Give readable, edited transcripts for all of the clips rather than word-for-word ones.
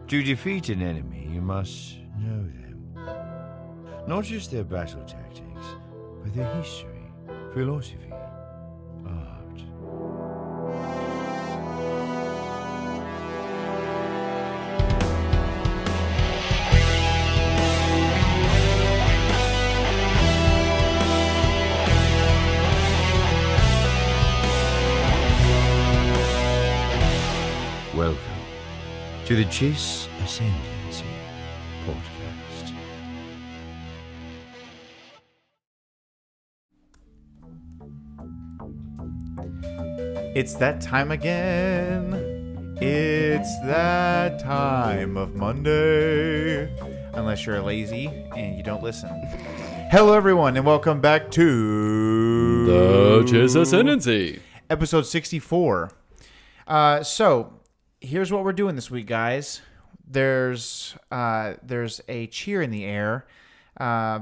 To defeat an enemy, you must know them. Not just their battle tactics, but their history, philosophy, art. Welcome to the Chiss Ascendancy podcast. It's that time again. It's that time of Monday. Unless you're lazy and you don't listen. Hello, everyone, and welcome back to The Chiss Ascendancy, episode 64. So here's what we're doing this week, guys. There's a cheer in the air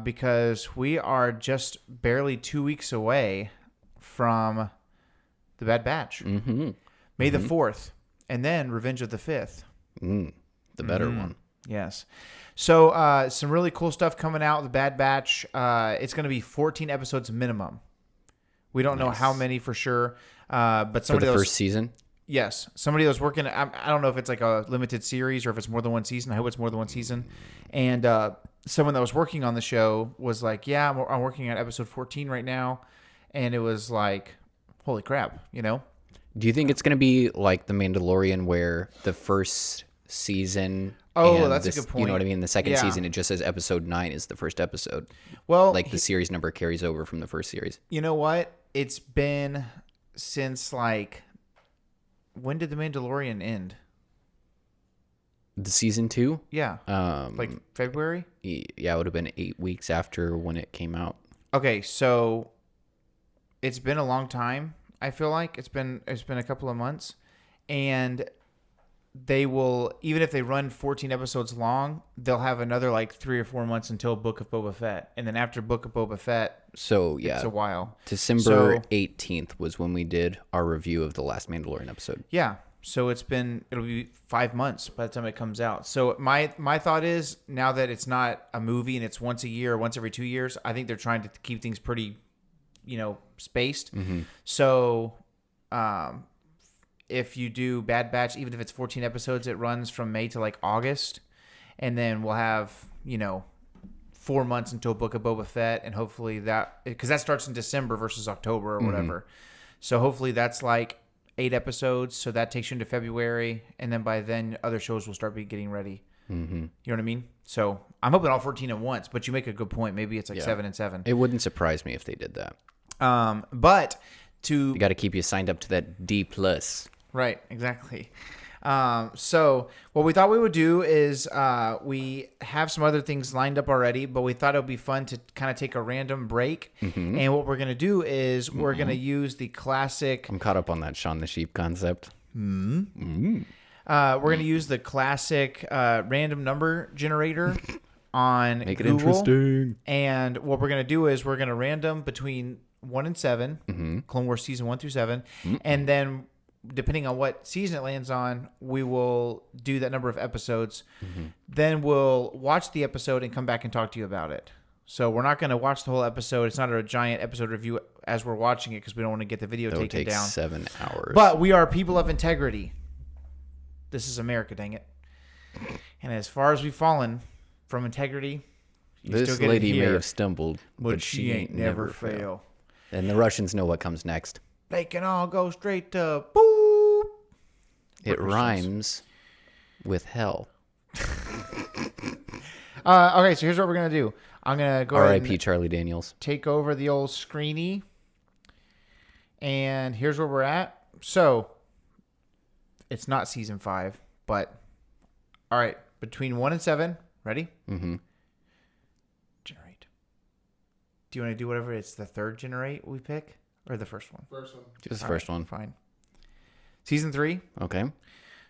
because we are just barely 2 weeks away from the Bad Batch. May the 4th, and then Revenge of the 5th. the better one. Yes. So some really cool stuff coming out with the Bad Batch. It's going to be 14 episodes minimum. We don't know how many for sure, but For somebody the else. first season? Yes, somebody was working. I don't know if it's like a limited series or if it's more than one season. I hope it's more than one season. And someone that was working on the show was like, "Yeah, I'm working on episode 14 right now," and it was like, "Holy crap!" You know? Do you think it's going to be like The Mandalorian where the first season... Oh, and that's a good point. You know what I mean? The second Yeah. season, it just says episode 9 is the first episode. Well, Like the series number carries over from the first series. you know what? It's been since like, when did the Mandalorian end? The season 2? Yeah, like February. Yeah, it would have been 8 weeks after when it came out. Okay, so it's been a long time. I feel like it's been a couple of months, and they will, even if they run 14 episodes long, they'll have another like 3 or 4 months until Book of Boba Fett, and then after Book of Boba Fett, So, yeah. it's a while. December 18th was when we did our review of the last Mandalorian episode. Yeah, so it'll be 5 months by the time it comes out. So my thought is, now that it's not a movie and it's once a year or once every 2 years, I think they're trying to keep things pretty, spaced. So, if you do Bad Batch, even if it's 14 episodes, it runs from May to like August, and then we'll have 4 months until Book of Boba Fett, and hopefully because that starts in December versus October or whatever. So hopefully that's like 8 episodes, so that takes you into February, and then by then other shows will start getting ready. You know what I mean? So I'm hoping all 14 at once, but you make a good point. Maybe it's like 7 and 7. It wouldn't surprise me if they did that. But You got to keep you signed up to that D+. Right, exactly. So what we thought we would do is we have some other things lined up already, but we thought it would be fun to kind of take a random break. And what we're going to do is we're going to use the classic... I'm caught up on that Shaun the Sheep concept. We're going to use the classic random number generator on Make it Google. interesting. And what we're going to do is we're going to random between 1 and 7, Clone Wars season 1 through 7, and then depending on what season it lands on, we will do that number of episodes. Then we'll watch the episode and come back and talk to you about it. So we're not going to watch the whole episode. It's not a giant episode review as we're watching it because we don't want to get the video That would taken take down. 7 hours. But we are people of integrity. This is America, dang it. And as far as we've fallen from integrity, you This still get lady it may here, have stumbled, but she ain't never fail. And the Russians know what comes next. They can all go straight to boop. It rhymes with hell. Okay, so here's what we're going to do. I'm going to go ahead R.I.P. and Charlie Daniels. take over the old screeny. And here's where we're at. So, it's not season 5, but all right, between 1 and 7, ready? Mm-hmm. Generate. Do you want to do whatever it's the third generate we pick or the first one? First one. Just the All first right, one. Fine. Season 3. Okay. So I'm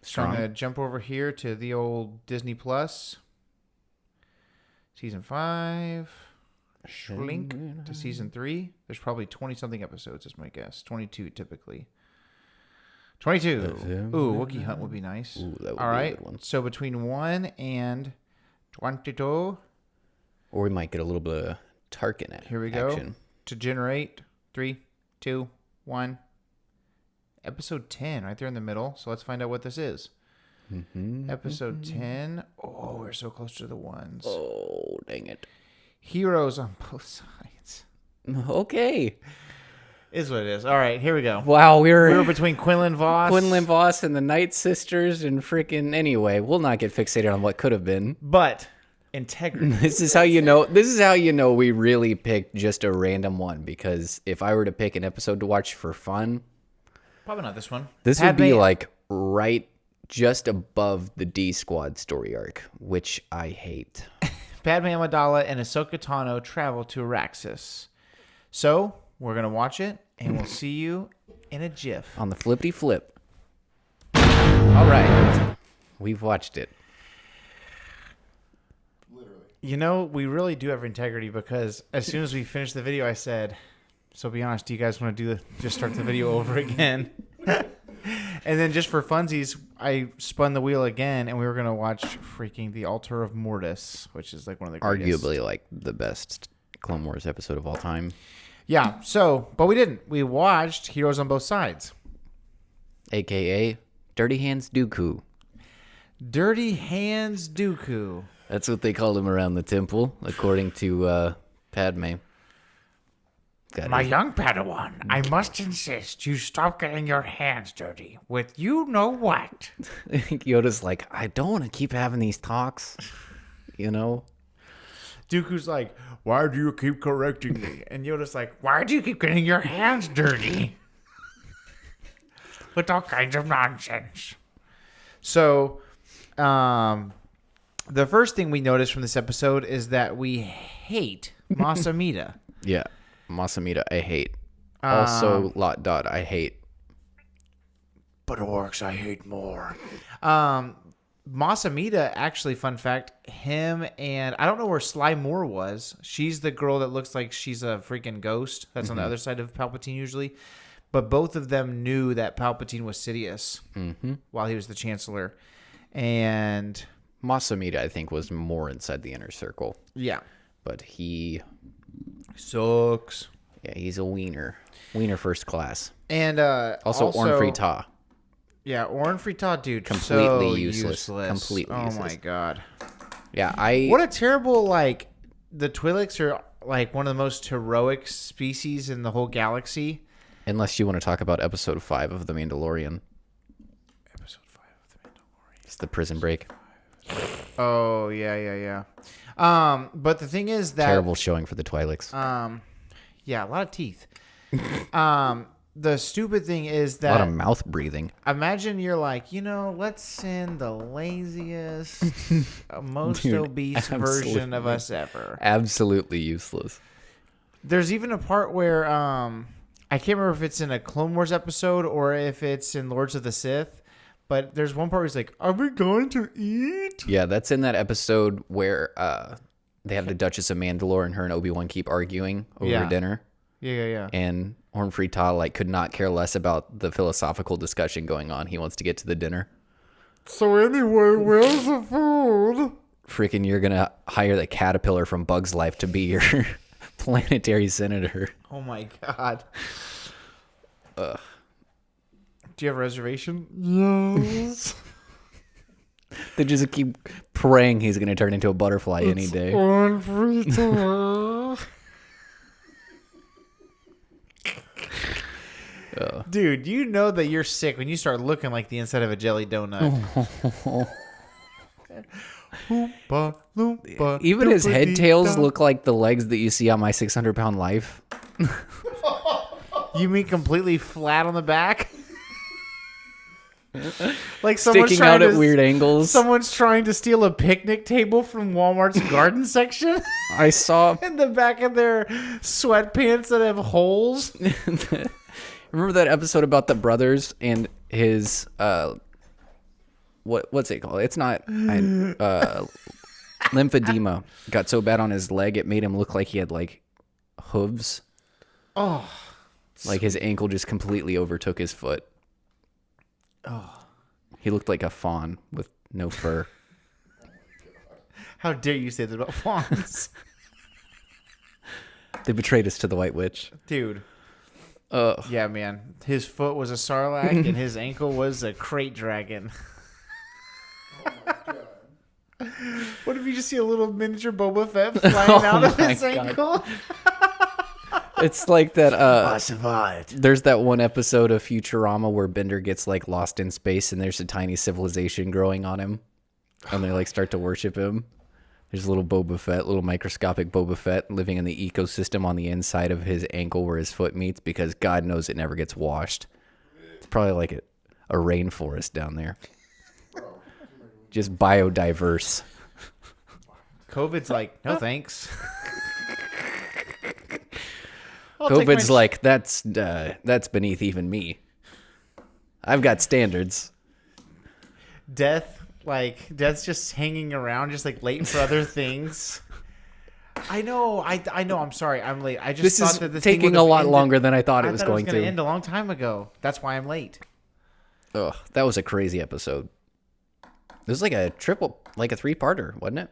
Strong. going to jump over here to the old Disney Plus. Season 5. Shrink to season 3. There's probably 20-something episodes, is my guess. 22 typically. 22. Ooh, Wookiee Hunt would be nice. Ooh, that would All be a right. good one. So between 1 and 22. Or we might get a little bit of Tarkin action. Here we go. To generate 3, 2, 1. Episode 10 right there in the middle. So let's find out what this is. Episode 10. Oh, we're so close to the ones. Oh, dang it. Heroes on both sides. Okay. Is what it is. All right, here we go. Wow, we were between Quinlan Voss. and the Night Sisters and freaking anyway. We'll not get fixated on what could have been. But integrity. This is how you know we really picked just a random one, because if I were to pick an episode to watch for fun, Probably not this one. this would be like right just above the D Squad story arc, which I hate. Padme Amidala and Ahsoka Tano travel to Araxis. So, we're going to watch it, and we'll see you in a jiff. On the flippity flip. All right. We've watched it. You know, we really do have integrity, because as soon as we finished the video, I said, so be honest, do you guys want to just start the video over again? And then just for funsies, I spun the wheel again, and we were going to watch freaking The Altar of Mortis, which is like one of the greatest. Arguably like the best Clone Wars episode of all time. Yeah, so, but we didn't. We watched Heroes on Both Sides. AKA Dirty Hands Dooku. Dirty Hands Dooku. That's what they called him around the temple, according to Padme. My young Padawan, I must insist you stop getting your hands dirty with you know what. Yoda's like, I don't want to keep having these talks, you know? Dooku's like, why do you keep correcting me? And Yoda's like, why do you keep getting your hands dirty? With all kinds of nonsense. So, the first thing we notice from this episode is that we hate Masamita. Yeah. Masamita, I hate. Also, I hate. But orcs, I hate more. Masamita, actually, fun fact, him and I don't know where Sly Moore was. She's the girl that looks like she's a freaking ghost. That's on the other side of Palpatine usually. But both of them knew that Palpatine was Sidious while he was the Chancellor. And Masamita, I think, was more inside the inner circle. yeah. But he Sucks. Yeah, he's a wiener. Wiener first class. And Also Orn Frita. Yeah, Orn Frita, dude. Completely so useless. Completely oh useless. my god. Yeah, What a terrible, like, the Twi'leks are like one of the most heroic species in the whole galaxy. Unless you want to talk about episode 5 of The Mandalorian. Episode 5 of The Mandalorian. It's the prison break. Oh, yeah. But the thing is that Terrible showing for the Twi'leks. yeah, a lot of teeth. The stupid thing is A that lot of mouth breathing. imagine you're like, let's send the laziest, most Dude, obese version of us ever. Absolutely useless. There's even a part where I can't remember if it's in a Clone Wars episode or if it's in Lords of the Sith, but there's one part where he's like, "Are we going to eat?" Yeah, that's in that episode where they have the Duchess of Mandalore and her and Obi-Wan keep arguing over dinner. Yeah. And Orn Frita could not care less about the philosophical discussion going on. He wants to get to the dinner. So anyway, where's the food? Freaking, you're gonna hire the caterpillar from Bug's Life to be your planetary senator. Oh my god. Do you have a reservation? Yes. They just keep praying he's gonna turn into a butterfly any day. Orn Frita. Dude, you know that you're sick when you start looking like the inside of a jelly donut. Oompa, loompa, Even his head tails doopity-da. look like the legs that you see on My 600-Pound Life. You mean completely flat on the back? Like someone's Sticking trying out at to, weird angles. Someone's trying to steal a picnic table from Walmart's garden section I saw... in the back of their sweatpants that have holes. Remember that episode about the brothers and his... What's it called? It's not... lymphedema. Got so bad on his leg, it made him look like he had, like, hooves. Oh. Like his ankle just completely overtook his foot. He looked like a fawn with no fur. How dare you say that about fawns? They betrayed us to the White Witch. Dude. Ugh. Yeah, man. His foot was a sarlacc and his ankle was a crate dragon. Oh my god. What if you just see a little miniature Boba Fett flying out of my his God. ankle? It's like that. I survived. There's that one episode of Futurama where Bender gets like lost in space and there's a tiny civilization growing on him, and they like start to worship him. There's a little Boba Fett, little microscopic Boba Fett living in the ecosystem on the inside of his ankle where his foot meets, because God knows it never gets washed. It's probably like a rainforest down there. Just biodiverse. COVID's like, no thanks. I'll take COVID's my- like, that's beneath even me. I've got standards. Death's just hanging around, just like waiting for other things. I know. I'm sorry. I'm late. I just This thought is that this thing taking would a have lot ended- longer than I thought it I was thought going gonna to. end a long time ago. That's why I'm late. Ugh, that was a crazy episode. It was like a three-parter, wasn't it?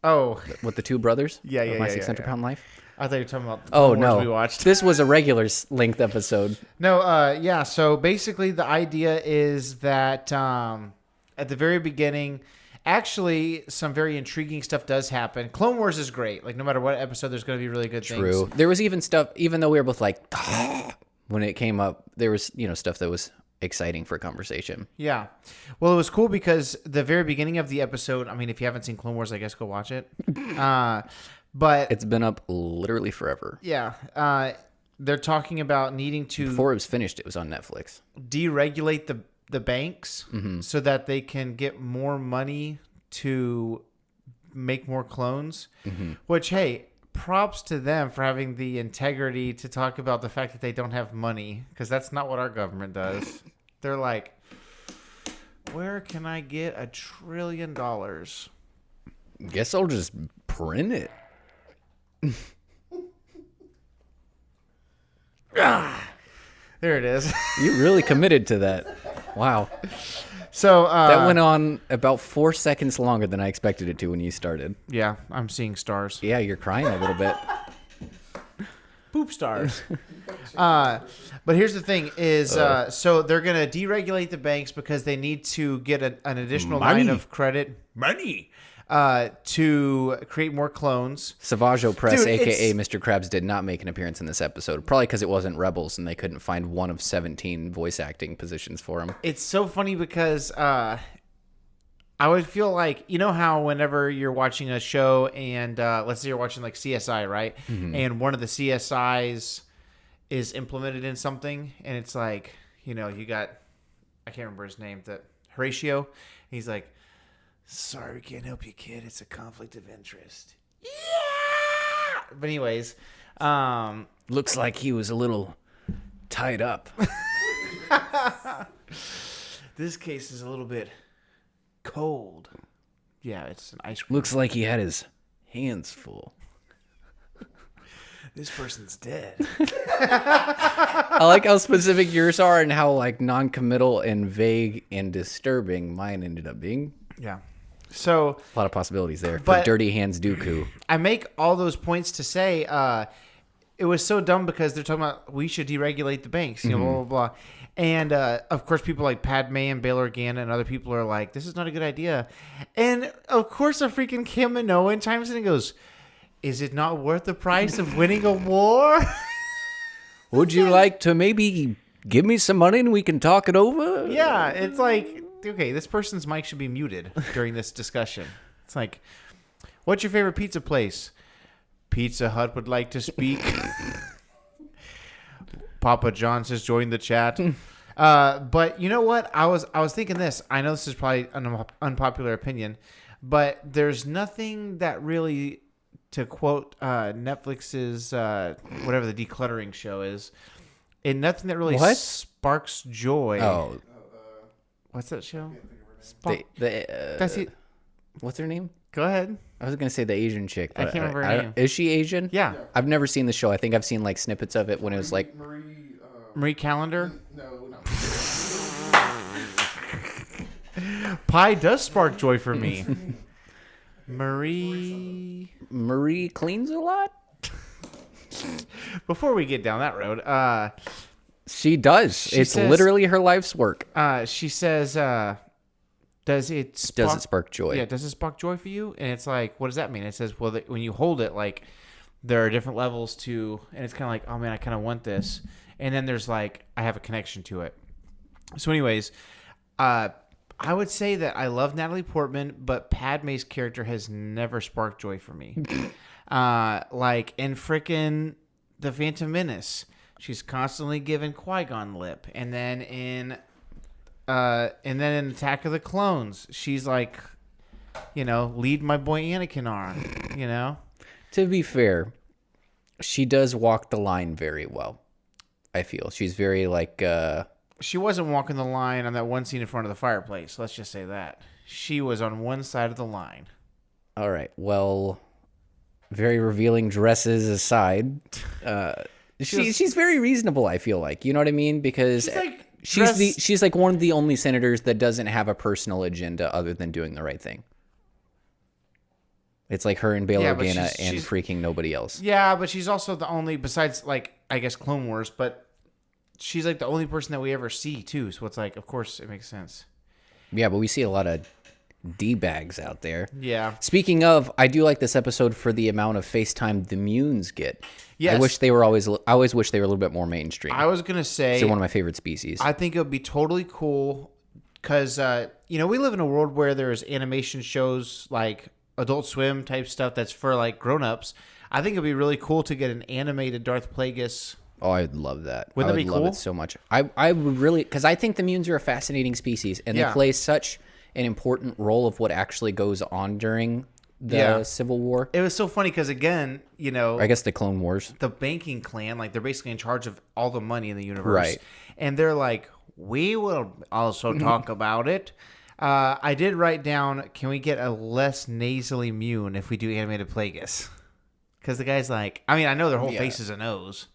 Oh, With the two brothers? Yeah, of yeah, My yeah, 600 yeah. Pound Life? I thought you were talking about the Oh, Clone Wars no. we watched. This was a regular length episode. No, yeah. So basically, the idea is that at the very beginning, actually, some very intriguing stuff does happen. Clone Wars is great. Like, no matter what episode, there's going to be really good True. things. There was even stuff, even though we were both like, when it came up, there was, stuff that was exciting for conversation. Yeah. Well, it was cool because the very beginning of the episode, I mean, if you haven't seen Clone Wars, I guess go watch it. But It's been up literally forever. yeah, they're talking about needing to Before it was finished, it was on Netflix. deregulate the banks Mm-hmm. so that they can get more money to make more clones. Mm-hmm. Which, hey, props to them for having the integrity to talk about the fact that they don't have money, because that's not what our government does. They're like, where can I get $1 trillion? Guess I'll just print it. There it is. You really committed to that. Wow. So That went on about 4 seconds longer than I expected it to when you started. yeah, I'm seeing stars. Yeah, you're crying a little bit. Poop stars. But here's the thing is, so they're going to deregulate the banks because they need to get an additional line of credit. Money. To create more clones. Savaggio Press, Dude, a.k.a. Mr. Krabs, did not make an appearance in this episode. Probably because it wasn't Rebels and they couldn't find one of 17 voice acting positions for him. It's so funny because I would feel like, you know how whenever you're watching a show and let's say you're watching like CSI, right? Mm-hmm. And one of the CSIs is implemented in something and it's like, you got, I can't remember his name, that Horatio. He's like, sorry, we can't help you, kid. It's a conflict of interest. Yeah! But anyways, Looks like he was a little tied up. this case is a little bit cold. Yeah, it's an ice cream. Looks like he had his hands full. This person's dead. I like how specific yours are and how like non-committal and vague and disturbing mine ended up being. Yeah. So A lot of possibilities there for But- Dirty Hands Dooku. I make all those points to say it was so dumb because they're talking about we should deregulate the banks, blah, blah, blah. And, of course, people like Padme and Bail Organa and other people are like, this is not a good idea. And, of course, a freaking Kim Minoan chimes in and goes, is it not worth the price of winning a war? Would you like to maybe give me some money and we can talk it over? Yeah, it's like, okay, this person's mic should be muted during this discussion. It's like, what's your favorite pizza place? Pizza Hut would like to speak. Papa John says join the chat. But you know what? I was thinking this. I know this is probably an unpopular opinion, but there's nothing that really, to quote Netflix's whatever the decluttering show is, and nothing that really What? sparks joy. Oh, What's that show? that's it. What's her name? Go ahead. I was gonna say the Asian chick. I but can't remember her name. Is she Asian? Yeah. I've never seen the show. I think I've seen like snippets of it when it was like. Marie, Marie Callender. no, not Marie. Pie does spark joy for me. Marie cleans a lot. Before we get down that road, She does. It's says- literally her life's work. she says, does it spark joy? Yeah, does it spark joy for you? And it's like, what does that mean? It says, well, when you hold it, like, there are different levels to, and it's kind of like, oh man, I kind of want this. And then there's like, I have a connection to it. So anyways, I would say that I love Natalie Portman, but Padme's character has never sparked joy for me. Like in frickin' The Phantom Menace, she's constantly giving Qui-Gon lip. And then in Attack of the Clones, she's like, lead my boy Anakin on, To be fair, she does walk the line very well. I feel she's very like. She wasn't walking the line on that one scene in front of the fireplace. Let's just say that she was on one side of the line. All right. Well, very revealing dresses aside, she's very reasonable. I feel like, you know what I mean, because she's like one of the only senators that doesn't have a personal agenda other than doing the right thing. It's like her and Bail Organa and freaking nobody else. Yeah, but she's also the only, besides, like, I guess Clone Wars, but she's, like, the only person that we ever see, too. So it's like, of course, it makes sense. Yeah, but we see a lot of D-bags out there. Yeah. Speaking of, I do like this episode for the amount of FaceTime the Munes get. Yes. I always wish they were a little bit more mainstream. I was going to say... They're one of my favorite species. I think it would be totally cool because, we live in a world where there's animation shows, like... Adult Swim type stuff that's for like grown-ups. I think it'd be really cool to get an animated Darth Plagueis. Oh, I'd love that. Wouldn't that be love cool? it so much. I would really, because I think the Munes are a fascinating species, and they play such an important role of what actually goes on during the Civil War. It was so funny because, again, I guess the Clone Wars. The banking clan, like, they're basically in charge of all the money in the universe. Right. And they're like, we will also talk about it. I did write down, can we get a less nasally Mune if we do animated Plagueis? Because the guy's like, I mean, I know their whole face is a nose.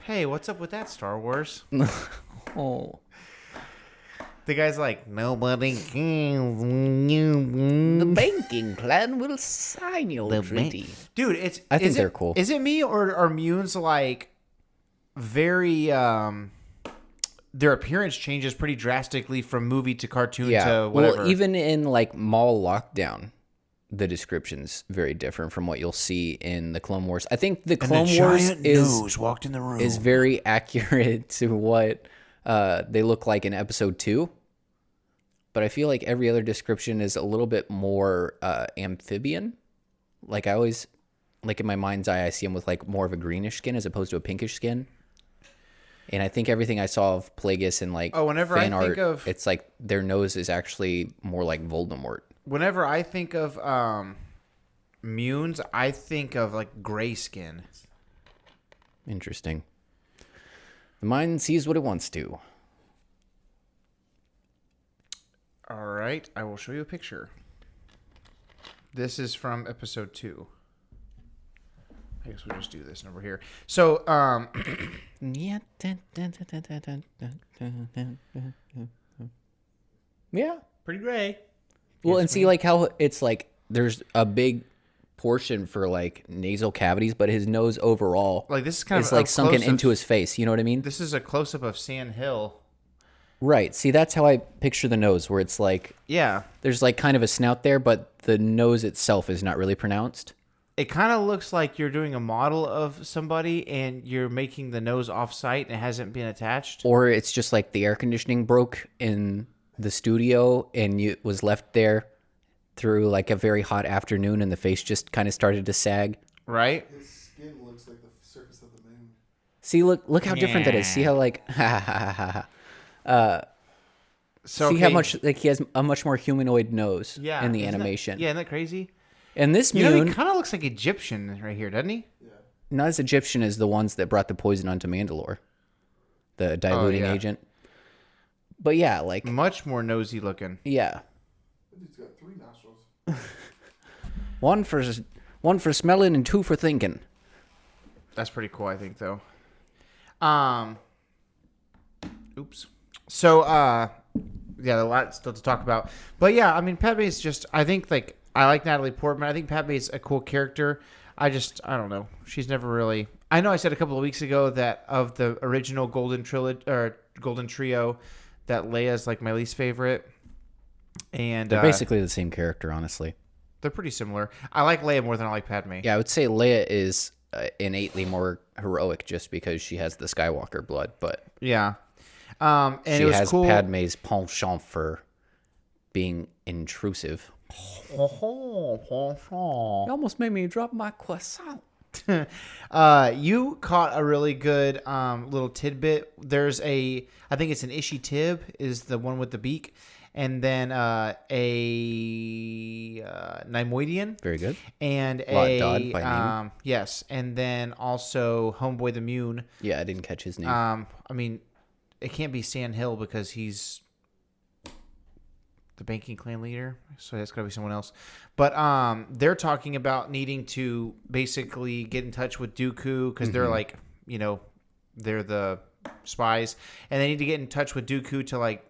Hey, what's up with that, Star Wars? Oh. The guy's like, nobody can you. The banking clan will sign your treaty. Dude, I think they're cool. Is it me or are Munes like very their appearance changes pretty drastically from movie to cartoon to whatever? Well, even in like Mall Lockdown, the description's very different from what you'll see in the Clone Wars. I think the Clone Wars walked in the room. is very accurate to what they look like in Episode 2. But I feel like every other description is a little bit more amphibian. Like I always, like in my mind's eye, I see them with like more of a greenish skin as opposed to a pinkish skin. And I think everything I saw of Plagueis and like whenever fan I think art, of, it's like their nose is actually more like Voldemort. Whenever I think of Munes, I think of like gray skin. Interesting. The mind sees what it wants to. All right, I will show you a picture. This is from Episode 2. I guess we'll just do this number here. So, Yeah. pretty gray. Well, and see like how it's like there's a big portion for like nasal cavities, but his nose overall Like this is kind is of like sunken into his face. You know what I mean? This is a close up of Sand Hill. Right. See, that's how I picture the nose, where it's like Yeah, there's like kind of a snout there, but the nose itself is not really pronounced. it kind of looks like you're doing a model of somebody and you're making the nose off site and it hasn't been attached. Or it's just like the air conditioning broke in the studio and it was left there through like a very hot afternoon and the face just kind of started to sag. Right? His skin looks like the surface of the moon. See, look how different that is. See how like So see how much like he has a much more humanoid nose in the isn't that- animation. isn't that crazy? And this He Mune, kind of looks like Egyptian right here, doesn't he? not as Egyptian as the ones that brought the poison onto Mandalore, the diluting yeah. agent. But yeah, like Much more nosy looking. yeah, That dude's got 3 nostrils. one for smelling and 2 for thinking. That's pretty cool, I think, though. Oops. So, yeah, a lot still to talk about. But yeah, I mean, Padme is just. I think like I like Natalie Portman. I think Padme is a cool character. I don't know. She's never really. I know I said a couple of weeks ago that of the original Golden Trilogy or Golden Trio, that Leia's like my least favorite. And They're basically the same character, honestly. they're pretty similar. I like Leia more than I like Padme. Yeah, I would say Leia is innately more heroic just because she has the Skywalker blood, but Yeah. And she it was has cool. Padme's penchant for being intrusive. You almost made me drop my croissant. You caught a really good little tidbit. There's I think it's an Ishi Tib is the one with the beak, and then a Neimoidian. Very good. And Lot Dodd by name. Yes, and then also Homeboy the Mune. Yeah, I didn't catch his name. I mean, it can't be Stan Hill because he's the banking clan leader, so it's got to be someone else. But they're talking about needing to basically get in touch with Dooku because they're like, they're the spies, and they need to get in touch with Dooku to like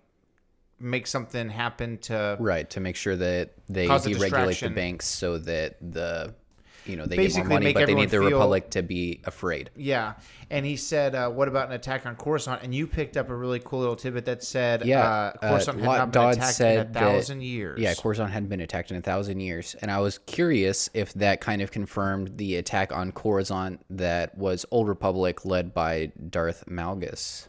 make something happen to to make sure that they cause a deregulate the distraction. banks so that they get Basically more money, make but they need the everyone feel- Republic to be afraid. Yeah, and he said, "What about an attack on Coruscant?" And you picked up a really cool little tidbit that said, Coruscant had Lot not been Dodd attacked said in 1,000 years." Yeah, Coruscant hadn't been attacked in 1,000 years, and I was curious if that kind of confirmed the attack on Coruscant that was Old Republic led by Darth Malgus.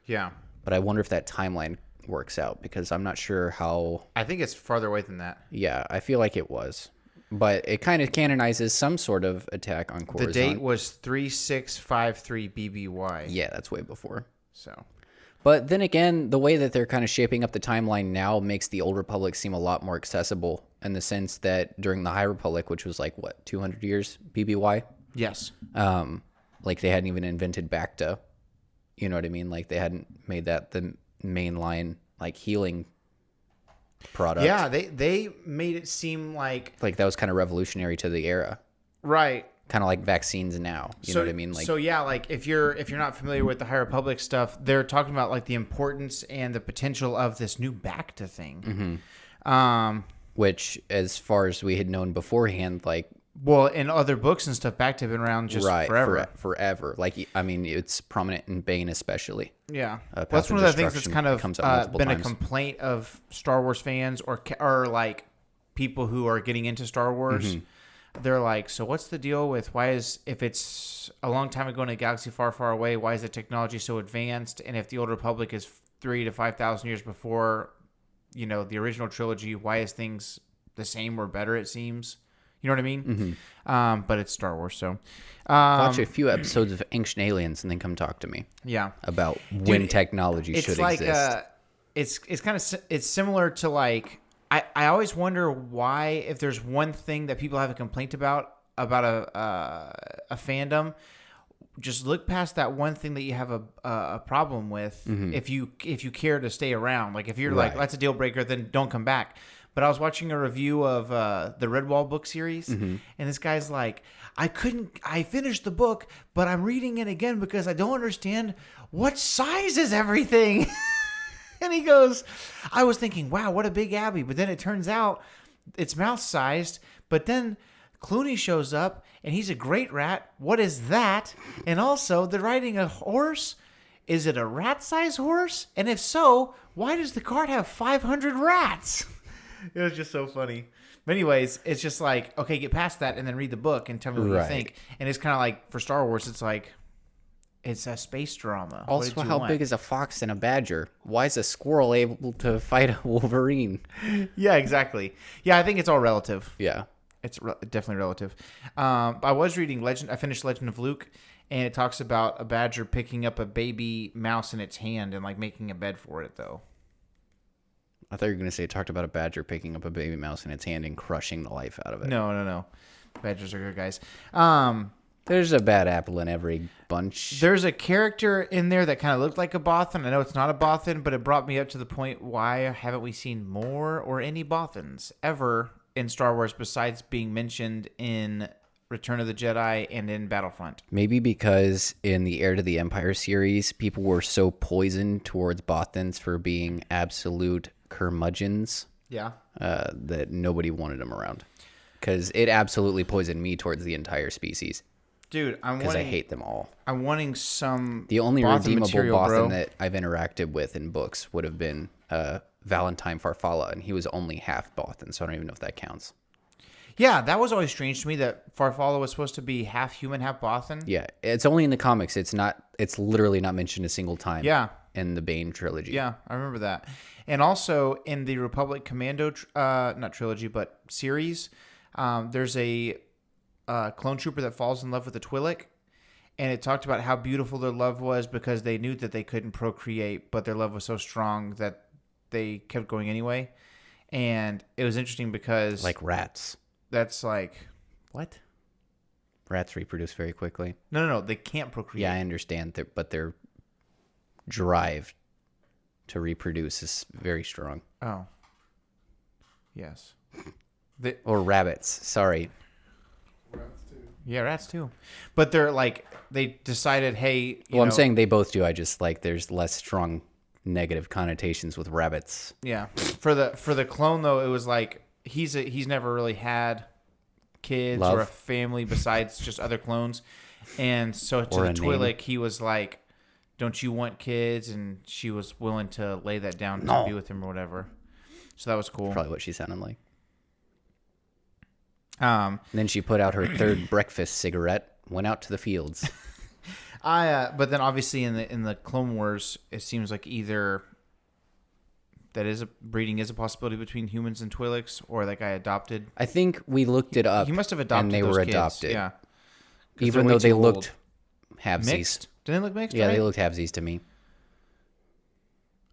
Yeah, But I wonder if that timeline works out because I'm not sure how. I think it's farther away than that. Yeah, I feel like it was. But it kind of canonizes some sort of attack on Coruscant. The date was 3653 BBY. Yeah, that's way before. So, But then again, the way that they're kind of shaping up the timeline now makes the Old Republic seem a lot more accessible in the sense that during the High Republic, which was like, 200 years BBY? yes. Like they hadn't even invented Bacta. You know what I mean? Like they hadn't made that the mainline like healing product. Yeah, they made it seem like Like that was kind of revolutionary to the era. right. Kind of like vaccines now. You know what I mean? Like so yeah, like if you're not familiar with the High Republic stuff, they're talking about like the importance and the potential of this new Bacta thing. which, as far as we had known beforehand, like Well, in other books and stuff, Bacta have been around just forever. forever. Like I mean, it's prominent in Bane especially. Yeah, Path that's of one of the things that's Destruction kind of comes up multiple been a times. complaint of Star Wars fans or like people who are getting into Star Wars. They're like, so what's the deal with if it's a long time ago in a galaxy far, far away, why is the technology so advanced? And if the Old Republic is 3,000 to 5,000 years before, the original trilogy, why is things the same or better? It seems. You know what I mean? But it's Star Wars, so Watch a few episodes of Ancient Aliens and then come talk to me yeah. about when technology It's should like exist. it's kind of it's similar to like I always wonder why if there's one thing that people have a complaint about a fandom, just look past that one thing that you have a problem with. If you care to stay around, like if you're like that's a deal breaker, then don't come back. But I was watching a review of the Redwall book series, and this guy's like, I finished the book, but I'm reading it again because I don't understand what size is everything. And he goes, I was thinking, wow, what a big Abbey. But then it turns out it's mouse-sized. But then Clooney shows up, and he's a great rat. What is that? And also, they're riding a horse. Is it a rat-sized horse? And if so, why does the cart have 500 rats? It was just so funny. But anyways, it's just like, okay, get past that and then read the book and tell me what you think. And it's kind of like, for Star Wars, it's like, it's a space drama. Also, how big is a fox and a badger? Why is a squirrel able to fight a Wolverine? Yeah, exactly. Yeah, I think it's all relative. Yeah. It's definitely relative. I was reading I finished Legend of Luke, and it talks about a badger picking up a baby mouse in its hand and like making a bed for it, though. I thought you were going to say it talked about a badger picking up a baby mouse in its hand and crushing the life out of it. No. Badgers are good guys. There's a bad apple in every bunch. There's a character in there that kind of looked like a Bothan. I know it's not a Bothan, but it brought me up to the point, why haven't we seen more or any Bothans ever in Star Wars besides being mentioned in Return of the Jedi and in Battlefront. Maybe because in the Heir to the Empire series, people were so poisoned towards Bothans for being absolute curmudgeons Yeah. that nobody wanted them around. Because it absolutely poisoned me towards the entire species. Dude, Because I hate them all. I'm wanting some. The only Bothan redeemable material, Bothan bro. that I've interacted with in books would have been Valentine Farfalla, and he was only half Bothan, so I don't even know if that counts. Yeah, that was always strange to me that Farfalla was supposed to be half human, half Bothan. Yeah, it's only in the comics. It's not. It's literally not mentioned a single time. Yeah. In the Bane trilogy. Yeah, I remember that. And also in the Republic Commando, not trilogy, but series, there's a clone trooper that falls in love with a Twi'lek. And it talked about how beautiful their love was because they knew that they couldn't procreate, but their love was so strong that they kept going anyway. And it was interesting because... Like rats. That's like... What? Rats reproduce very quickly. No. They can't procreate. Yeah, I understand, but their drive to reproduce is very strong. Oh. Yes. Or rabbits. Sorry. Rats too. Yeah, rats too. But they're like, they decided, hey, Well, I'm saying they both do. I just like there's less strong negative connotations with rabbits. Yeah. For the clone though, it was like he's never really had kids Love. or a family besides just other clones. And so to Or the a name. Twi'lek, he was like, don't you want kids? And she was willing to lay that down to No. be with him or whatever. So that was cool. Probably what she sounded like. Um, And then she put out her third breakfast cigarette, went out to the fields. but then obviously in the Clone Wars, it seems like either breeding is a possibility between humans and Twi'leks, or that guy adopted. I think we looked it up. He must have adopted and they those were kids. adopted. Yeah. 'Cause Even they're way though they too looked old. halvesies. Mixed? Didn't they look mixed? Yeah, right? they looked halvesies to me.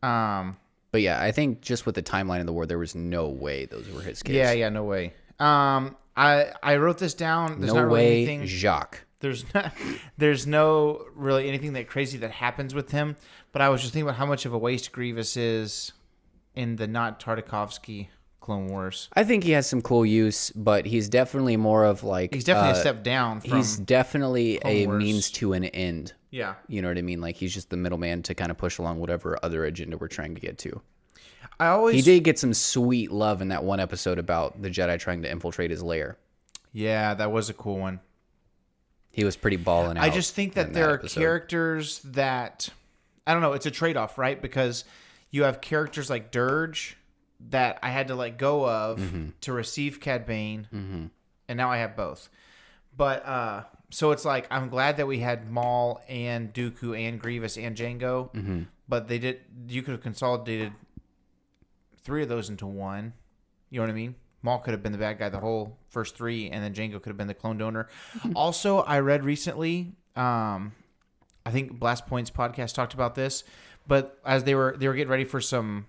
But yeah, I think just with the timeline of the war, there was no way those were his kids. Yeah, no way. I wrote this down. There's no not really way, anything. Jacques. There's no really anything that crazy that happens with him. But I was just thinking about how much of a waste Grievous is in the not Tartakovsky Clone Wars. I think he has some cool use, but he's definitely more of like... He's definitely a step down from... He's definitely Clone a Wars. means to an end. Yeah. You know what I mean? Like, he's just the middleman to kind of push along whatever other agenda we're trying to get to. He did get some sweet love in that one episode about the Jedi trying to infiltrate his lair. Yeah, that was a cool one. He was pretty balling out. I just think that in there are episode. characters that... I don't know. It's a trade-off, right? Because you have characters like Dirge that I had to let go of to receive Cad Bane, and now I have both. But so it's like I'm glad that we had Maul and Dooku and Grievous and Jango, but you could have consolidated 3 of those into one. You know what I mean? Maul could have been the bad guy the whole first 3, and then Jango could have been the clone donor. Also, I read recently, I think Blast Point's podcast talked about this, but as they were getting ready for some,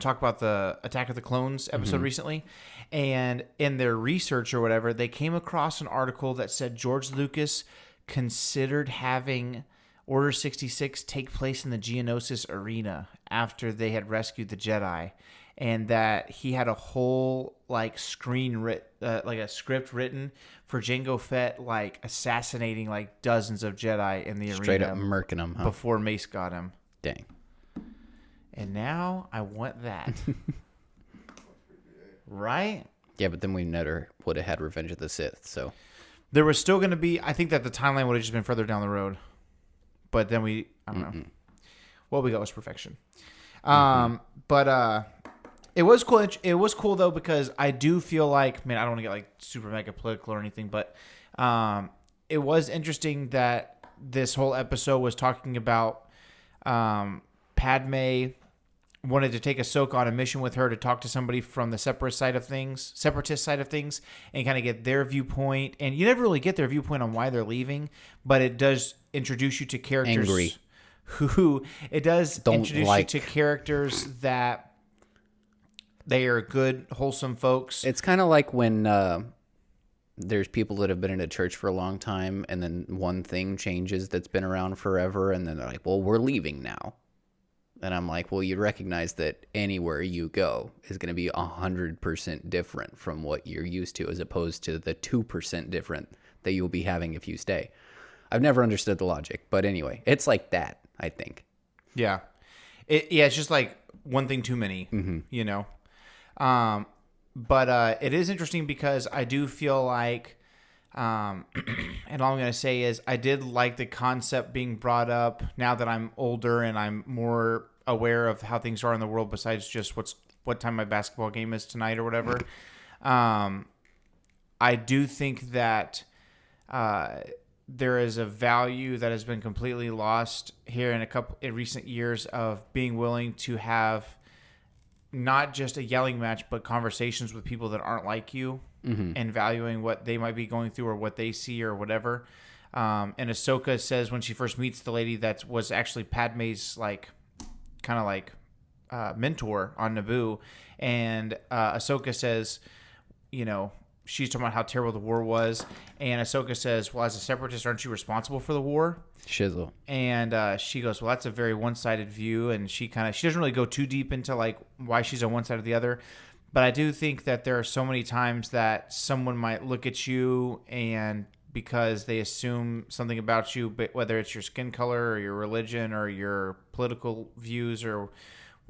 talk about the Attack of the Clones episode recently, and in their research or whatever, they came across an article that said George Lucas considered having Order 66 take place in the Geonosis arena after they had rescued the Jedi, and that he had a whole like a script written for Jango Fett, like assassinating like dozens of Jedi in the Straight arena up murking him, huh? before Mace got him. Dang. And now I want that. Right? Yeah, but then we never would have had Revenge of the Sith, so... There was still going to be... I think that the timeline would have just been further down the road. But then I don't know. What we got was perfection. But it was cool. It was cool, though, because I do feel like... Man, I don't want to get like super mega political or anything, but it was interesting that this whole episode was talking about Padme wanted to take Ahsoka on a mission with her to talk to somebody from the separatist side of things, and kind of get their viewpoint. And you never really get their viewpoint on why they're leaving, but it does introduce you to characters Angry. You to characters that they are good, wholesome folks. It's kind of like when there's people that have been in a church for a long time, and then one thing changes that's been around forever, and then they're like, well, we're leaving now. And I'm like, well, you recognize that anywhere you go is going to be 100% different from what you're used to, as opposed to the 2% different that you'll be having if you stay. I've never understood the logic, but anyway, it's like that, I think. Yeah. It's just like one thing too many, you know? But it is interesting because I do feel like, and all I'm going to say is I did like the concept being brought up now that I'm older and I'm more aware of how things are in the world besides just what time my basketball game is tonight or whatever. I do think that there is a value that has been completely lost here in recent years of being willing to have not just a yelling match, but conversations with people that aren't like you and valuing what they might be going through or what they see or whatever. And Ahsoka says when she first meets the lady that was actually Padme's mentor on Naboo, and Ahsoka says, she's talking about how terrible the war was, and Ahsoka says, well, as a separatist, aren't you responsible for the war? Shizzle. And she goes, well, that's a very one-sided view, and she doesn't really go too deep into like why she's on one side or the other. But I do think that there are so many times that someone might look at you and because they assume something about you, but whether it's your skin color or your religion or your political views or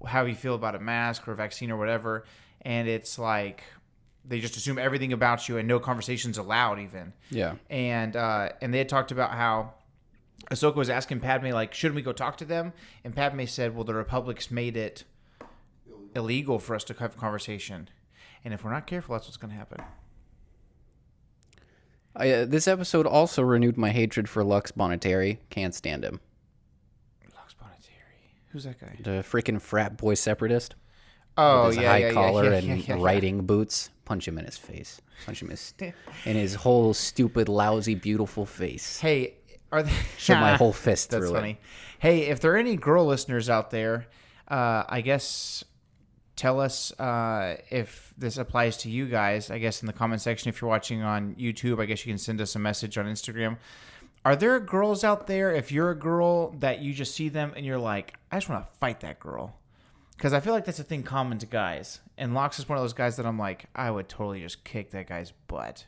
how you feel about a mask or a vaccine or whatever, and it's like they just assume everything about you and no conversations allowed even. Yeah. And they had talked about how Ahsoka was asking Padme, like, shouldn't we go talk to them? And Padme said, well, the Republic's made it illegal for us to have a conversation. And if we're not careful, that's what's going to happen. This episode also renewed my hatred for Lux Bonetary. Can't stand him. Lux Bonetary. Who's that guy? The freaking frat boy separatist. Oh, with his high collar and riding boots. Punch him in his face. Punch him in his whole stupid, lousy, beautiful face. Hey, are they... Shove my whole fist through That's funny. it. Hey, if there are any girl listeners out there, I guess tell us if this applies to you guys. I guess in the comment section, if you're watching on YouTube, I guess you can send us a message on Instagram. Are there girls out there, if you're a girl, that you just see them and you're like, I just want to fight that girl? Because I feel like that's a thing common to guys. And Lox is one of those guys that I'm like, I would totally just kick that guy's butt.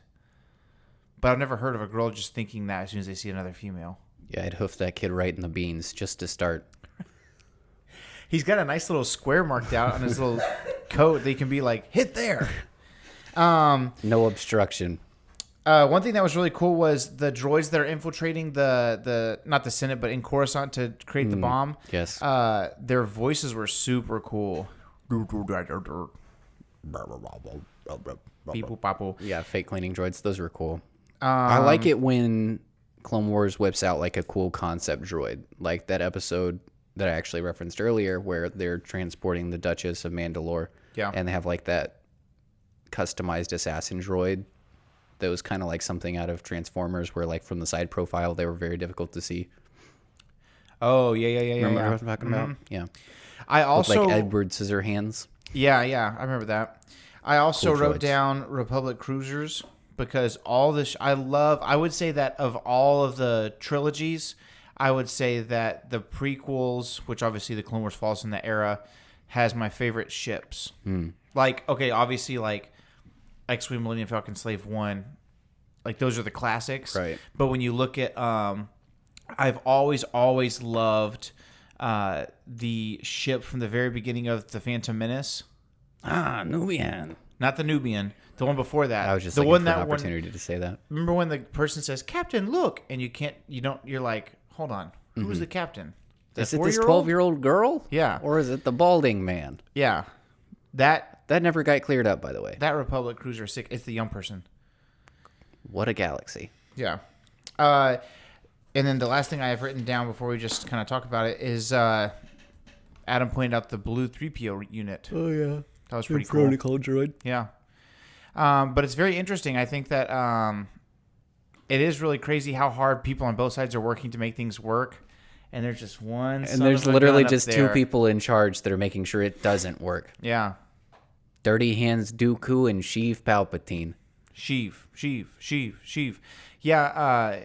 But I've never heard of a girl just thinking that as soon as they see another female. Yeah, I'd hoof that kid right in the beans just to start. He's got a nice little square marked out on his little coat. They can be like, hit there. No obstruction. One thing that was really cool was the droids that are infiltrating the not the Senate, but in Coruscant to create the bomb. Yes. Their voices were super cool. Beep boop bop. Yeah, fake cleaning droids. Those were cool. I like it when Clone Wars whips out like a cool concept droid. Like that episode that I actually referenced earlier where they're transporting the Duchess of Mandalore. Yeah. And they have like that customized assassin droid that was kind of like something out of Transformers where like from the side profile they were very difficult to see. Oh, yeah. Remember what I'm talking about? Yeah. I also... With like Edward Scissorhands. Yeah, I remember that. I also Cool wrote droids. down Republic Cruisers because all this... I would say that of all of the trilogies, I would say that the prequels, which obviously the Clone Wars falls in that era, has my favorite ships. Like, okay, obviously like X-Wing, Millennium Falcon, Slave 1, like those are the classics. Right. But when you look at... I've always loved the ship from the very beginning of the Phantom Menace. Nubian. Not the Nubian, the one before that. I was just the looking one for an that opportunity to say that. Remember when the person says, "Captain, look," and you're like, hold on, who's the captain? The Is it this 4-year-old? 12-year-old girl? Yeah. Or is it the balding man? Yeah, that That never got cleared up, by the way. Republic Cruiser is sick. It's the young person. What a galaxy. Yeah. And then the last thing I have written down before we just kind of talk about it is Adam pointed out the blue 3PO unit. Oh, yeah. That was pretty cool. droid. Yeah. But it's very interesting. I think that it is really crazy how hard people on both sides are working to make things work. And there's just one. And there's literally just two people in charge that are making sure it doesn't work. Yeah. Dirty Hands Dooku and Sheev Palpatine. Sheev. Yeah.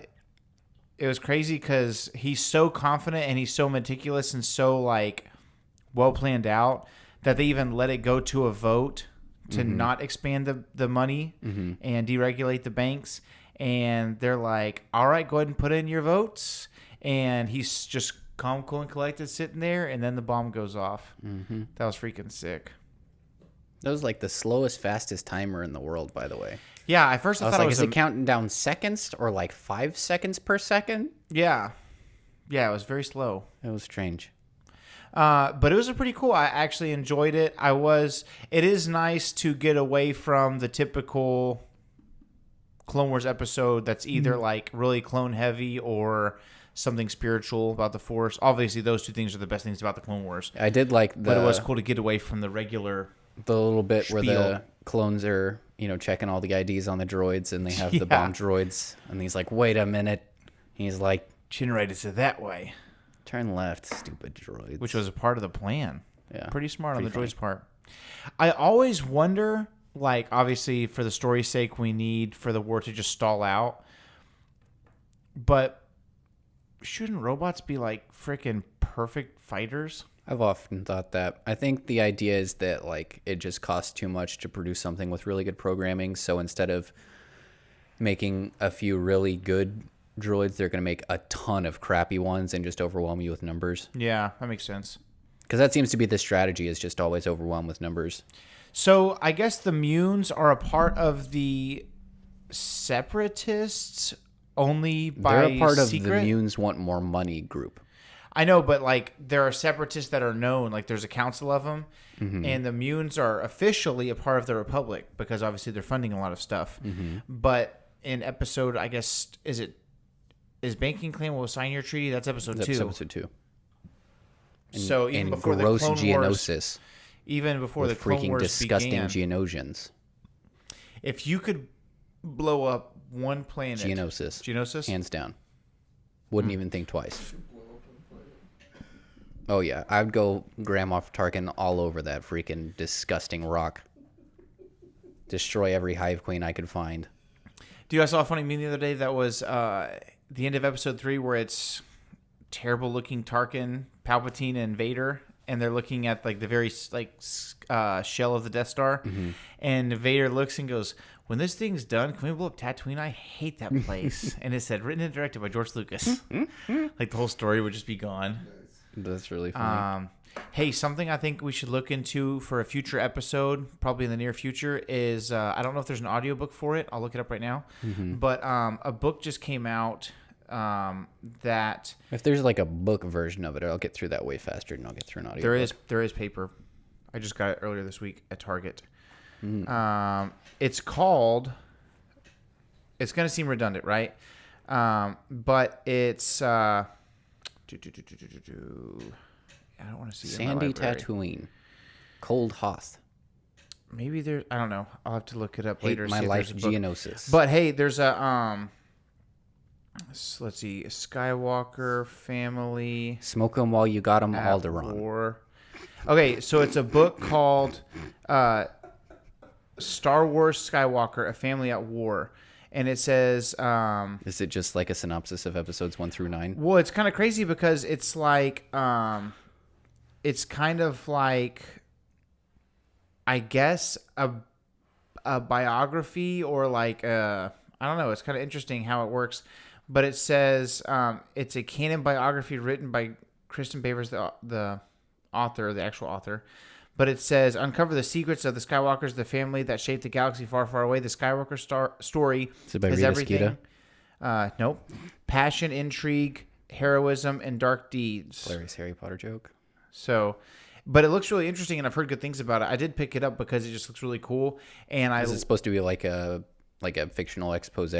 It was crazy because he's so confident and he's so meticulous and so like well planned out that they even let it go to a vote to not expand the money and deregulate the banks. And they're like, all right, go ahead and put in your votes. And he's just calm, cool, and collected sitting there. And then the bomb goes off. That was freaking sick. That was like the slowest, fastest timer in the world, by the way. Yeah, at first I I was thought like, it was is it counting down seconds or like 5 seconds per second? Yeah. Yeah, it was very slow. It was strange. But it was a pretty cool. I actually enjoyed it. It is nice to get away from the typical Clone Wars episode that's either like really clone heavy or something spiritual about the Force. Obviously, those two things are the best things about the Clone Wars. I did like But it was cool to get away from the regular. the little bit where spiel. the clones are, checking all the IDs on the droids, and they have the bomb droids, and he's like, wait a minute. He's like, Generated it that way, turn left, stupid droids. which was a part of the plan. Yeah. Pretty smart on the Pretty droid's part. I always wonder, like, obviously for the story's sake, we need for the war to just stall out. But shouldn't robots be like freaking perfect fighters? I've often thought that. I think the idea is that like it just costs too much to produce something with really good programming. So instead of making a few really good droids, they're going to make a ton of crappy ones and just overwhelm you with numbers. Yeah, that makes sense. Because that seems to be the strategy, is just always overwhelm with numbers. So I guess the Munes are a part of the Separatists only by They're a part of secret? the Munes Want More Money group. I know, but like there are Separatists that are known. Like there's a council of them, and the Munes are officially a part of the Republic because obviously they're funding a lot of stuff. But in episode, I guess is Banking Clan will sign your treaty? That's episode That's 2. episode 2. So even And before gross the Clone Wars, Geonosis. even before the With Clone freaking Wars disgusting began, Geonosians. if you could blow up one planet, Geonosis. Hands down. Wouldn't even think twice. Oh, yeah. I would go Grandma Tarkin all over that freaking disgusting rock. Destroy every Hive Queen I could find. Dude, I saw a funny meme the other day that was the end of episode 3 where it's terrible looking Tarkin, Palpatine, and Vader, and they're looking at like the very shell of the Death Star, and Vader looks and goes, "When this thing's done, can we blow up Tatooine? I hate that place." And it said, "Written and directed by George Lucas." Like the whole story would just be gone. That's really funny. Hey, something I think we should look into for a future episode, probably in the near future, is I don't know if there's an audiobook for it. I'll look it up right now. But a book just came out that If there's like a book version of it, I'll get through that way faster than I'll get through an audio. there is paper. I just got it earlier this week at Target. It's called. It's gonna seem redundant, right? But it's. I don't want to see it in my Sandy library. Tatooine. Cold Hoth. Maybe there. I don't know. I'll have to look it up Hate later. My see if Life there's a book. Geonosis. But hey, there's a let's see, Skywalker family. Smoke 'em while you got 'em, at Alderaan. War. Okay, so it's a book called Star Wars Skywalker: A Family at War, and it says. Is it just like a synopsis of episodes 1 through 9? Well, it's kind of crazy because it's like, it's kind of like, I guess a biography or like I don't know. It's kind of interesting how it works, but it says it's a canon biography written by Kristen Bavers, the author, the actual author. But it says, uncover the secrets of the Skywalkers, the family that shaped the galaxy far, far away. The Skywalker story Is it by has Rita everything. Skeeter? Nope. Passion, intrigue, heroism, and dark deeds. Hilarious Harry Potter joke. So, but it looks really interesting, and I've heard good things about it. I did pick it up because it just looks really cool. And Is it supposed to be like a fictional expose?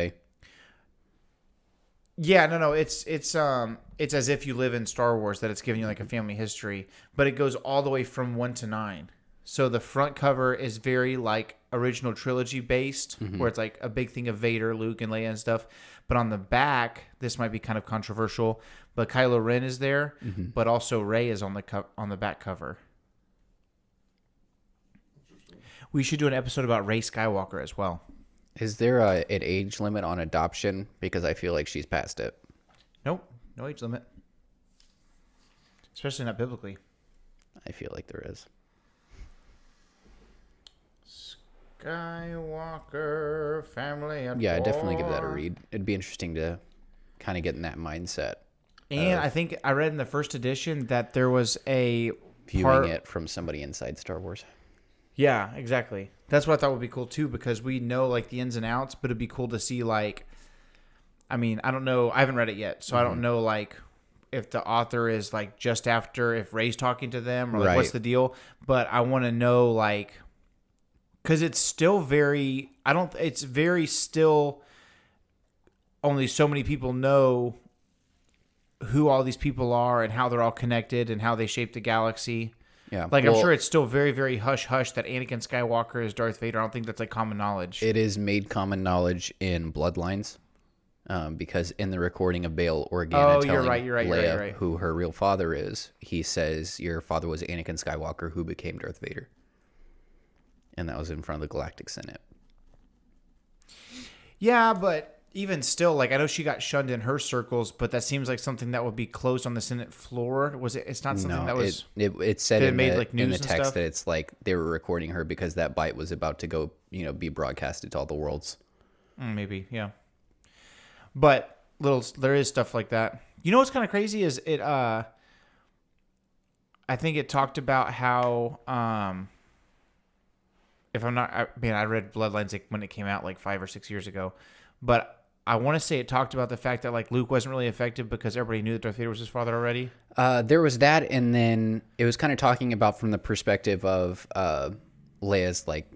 Yeah, no, it's as if you live in Star Wars, that it's giving you like a family history, but it goes all the way from 1 to 9. So the front cover is very like original trilogy based, where it's like a big thing of Vader, Luke, and Leia and stuff. But on the back, this might be kind of controversial, but Kylo Ren is there, but also Rey is on the back cover. We should do an episode about Rey Skywalker as well. Is there an age limit on adoption? Because I feel like she's past it. Nope, no age limit. Especially not biblically. I feel like there is. Skywalker family at Yeah, I'd definitely give war. that a read. It'd be interesting to kind of get in that mindset. And I think I read in the first edition that there was a Viewing it from somebody inside Star Wars. Yeah, exactly. That's what I thought would be cool too, because we know like the ins and outs, but it'd be cool to see like, I mean, I don't know, I haven't read it yet, so I don't know like if the author is like just after if Rey's talking to them or like what's Right. the deal. But I want to know like, because it's still very, it's very still. Only so many people know who all these people are and how they're all connected and how they shape the galaxy. Yeah. Like, I'm well, sure it's still very, very hush-hush that Anakin Skywalker is Darth Vader. I don't think that's, like, common knowledge. It is made common knowledge in Bloodlines, because in the recording of Bail Organa telling Leia who her real father is, he says, your father was Anakin Skywalker who became Darth Vader. And that was in front of the Galactic Senate. Yeah, but even still, like, I know she got shunned in her circles, but that seems like something that would be closed on the Senate floor. Was it? It's not something that was... It said that it in, made, the, like, in news the and text stuff? that it's like they were recording her because that bite was about to go, be broadcasted to all the worlds. Maybe, yeah. But there is stuff like that. You know what's kind of crazy is it... I think it talked about how... if I'm not... I read Bloodlines like, when it came out like 5 or 6 years ago. But I want to say it talked about the fact that like Luke wasn't really effective because everybody knew that Darth Vader was his father already. There was that, and then it was kind of talking about from the perspective of Leia's, like,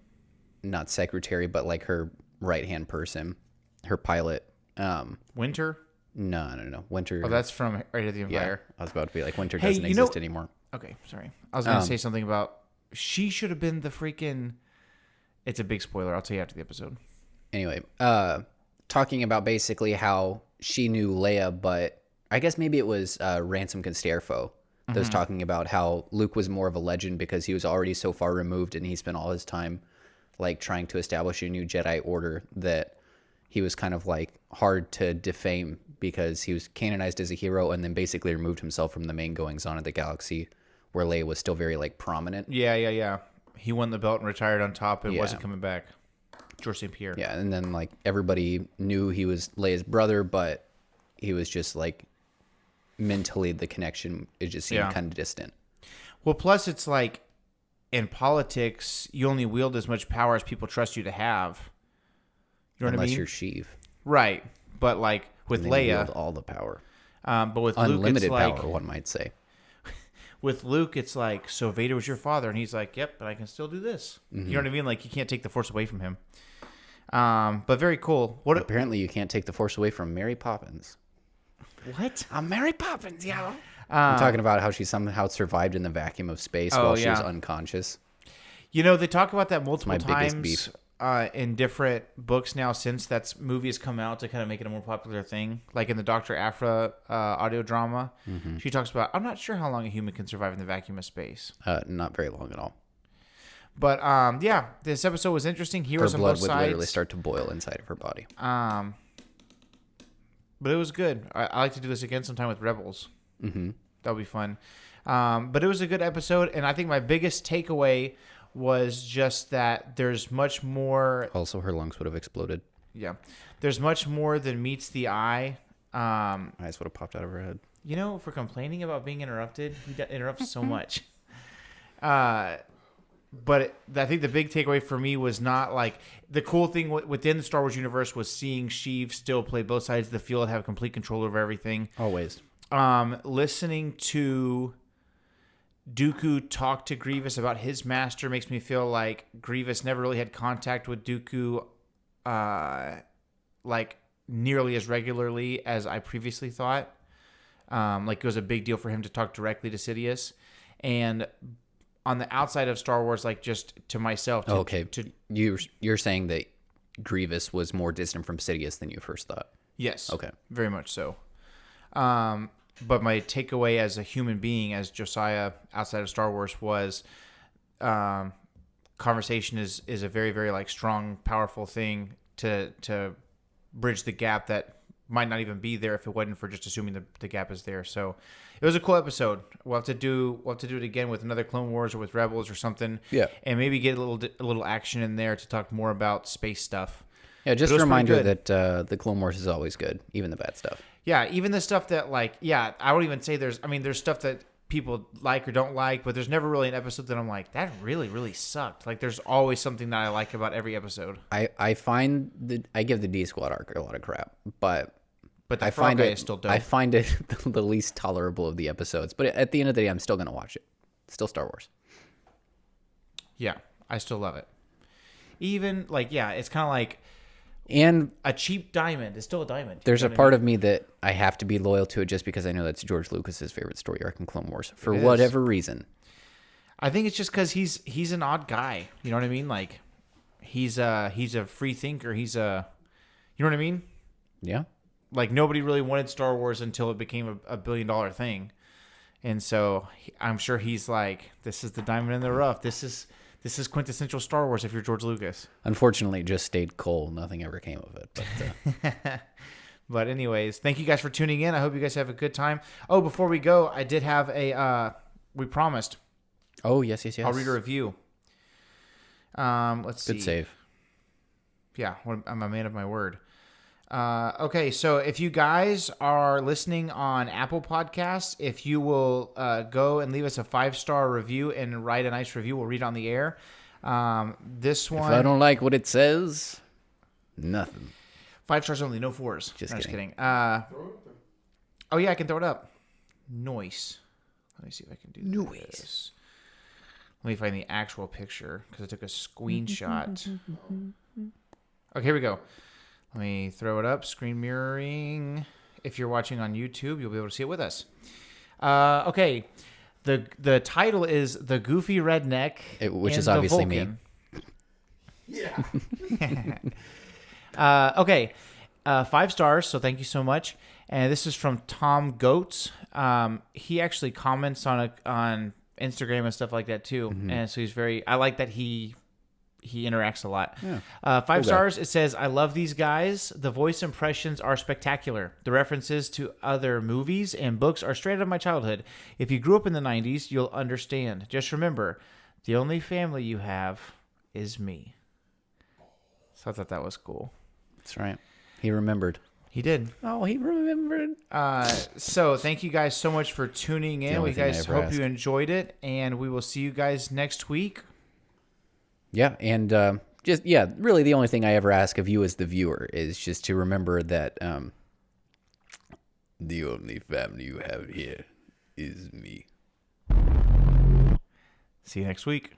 not secretary, but like her right-hand person, her pilot. Winter? No. Winter. Oh, that's from Raid of the yeah. Empire. I was about to be like, Winter Hey, doesn't you know- exist anymore. Okay, sorry. I was going to say something about... She should have been the freaking... It's a big spoiler. I'll tell you after the episode. Anyway, talking about basically how she knew Leia, but I guess maybe it was Ransom Consterfo that was talking about how Luke was more of a legend because he was already so far removed and he spent all his time like trying to establish a new Jedi order that he was kind of like hard to defame because he was canonized as a hero and then basically removed himself from the main goings on of the galaxy where Leia was still very like prominent. Yeah. He won the belt and retired on top and Yeah. wasn't coming back. George St. Pierre. Yeah, and then like everybody knew he was Leia's brother, but he was just like mentally the connection it just seemed kind of distant. Well, plus it's like in politics, you only wield as much power as people trust you to have. You know Unless what I mean? you're Sheev. Right. But like with And then you Leia, wield all the power. but with Luke, Unlimited it's like, power, one might say. with Luke, it's like, so Vader was your father, and he's like, yep, but I can still do this. You know what I mean? Like you can't take the Force away from him. But very cool. Apparently, you can't take the Force away from Mary Poppins. What? I'm Mary Poppins, yeah. I'm talking about how she somehow survived in the vacuum of space while she was unconscious. You know, they talk about that multiple my biggest times beef. In different books now since that movie has come out to kind of make it a more popular thing. Like in the Dr. Aphra audio drama, she talks about, I'm not sure how long a human can survive in the vacuum of space. Not very long at all. But yeah, this episode was interesting. Her Heroes on blood both would literally sides. start to boil inside of her body. But it was good. I like to do this again sometime with Rebels. Mm-hmm. That'll be fun. But it was a good episode, and I think my biggest takeaway was just that there's much more. Also, her lungs would have exploded. Yeah, there's much more than meets the eye. Eyes would have popped out of her head. You know, for complaining about being interrupted, he got interrupted so much. But I think the big takeaway for me was not like the cool thing within the Star Wars universe was seeing Sheev still play both sides of the field, have complete control over everything. Always. Listening to Dooku talk to Grievous about his master makes me feel like Grievous never really had contact with Dooku like nearly as regularly as I previously thought. Like it was a big deal for him to talk directly to Sidious. And on the outside of Star Wars, like just to myself. You're saying that Grievous was more distant from Sidious than you first thought. Yes. Okay. Very much so. But my takeaway as a human being, as Josiah outside of Star Wars, was conversation is a very, very like strong, powerful thing to bridge the gap that might not even be there if it wasn't for just assuming the gap is there. So it was a cool episode. We'll have to do it again with another Clone Wars or with Rebels or something. Yeah. And maybe get a little action in there to talk more about space stuff. Yeah, just a reminder that the Clone Wars is always good, even the bad stuff. Yeah, even the stuff that I would even say there's stuff that people like or don't like, but there's never really an episode that I'm like, that really, really sucked. Like, there's always something that I like about every episode. I find I give the D Squad arc a lot of crap, but I find it is still dope. I find it the least tolerable of the episodes. But at the end of the day, I'm still gonna watch it. Still Star Wars. Yeah, I still love it. Even it's kind of like. And a cheap diamond is still a diamond. There's a part of me that I have to be loyal to it just because I know that's George Lucas's favorite story arc in Clone Wars for whatever reason. I think it's just because he's an odd guy. You know what I mean? Like he's a free thinker. You know what I mean? Yeah. Like nobody really wanted Star Wars until it became a $1 billion thing, and so I'm sure he's like, this is the diamond in the rough. This is quintessential Star Wars if you're George Lucas. Unfortunately, it just stayed cold. Nothing ever came of it. But, but anyways, thank you guys for tuning in. I hope you guys have a good time. Oh, before we go, I did have we promised. Oh, yes. I'll read a review. Let's see. Good save. Yeah, I'm a man of my word. Okay, so if you guys are listening on Apple Podcasts, if you will go and leave us a 5-star review and write a nice review, we'll read it on the air. This one... If I don't like what it says, nothing. 5 stars only, no 4s. Just kidding. Throw it Oh, yeah, I can throw it up. Noise. Let me see if I can do this. Let me find the actual picture because I took a screenshot. Okay, here we go. Let me throw it up. Screen mirroring. If you're watching on YouTube, you'll be able to see it with us. Okay. The title is The Goofy Redneck. Which is obviously me. Yeah. Okay. 5 stars, so thank you so much. And this is from Tom Goetz. He actually comments on Instagram and stuff like that too. Mm-hmm. And so I like that he interacts a lot. Yeah. 5 stars. It says, I love these guys. The voice impressions are spectacular. The references to other movies and books are straight out of my childhood. If you grew up in the 90s, you'll understand. Just remember, the only family you have is me. So I thought that was cool. That's right. He remembered. He did. Oh, he remembered. So thank you guys so much for tuning in. We guys hope you enjoyed it, and we will see you guys next week. Yeah, and really the only thing I ever ask of you as the viewer is just to remember that the only family you have here is me. See you next week.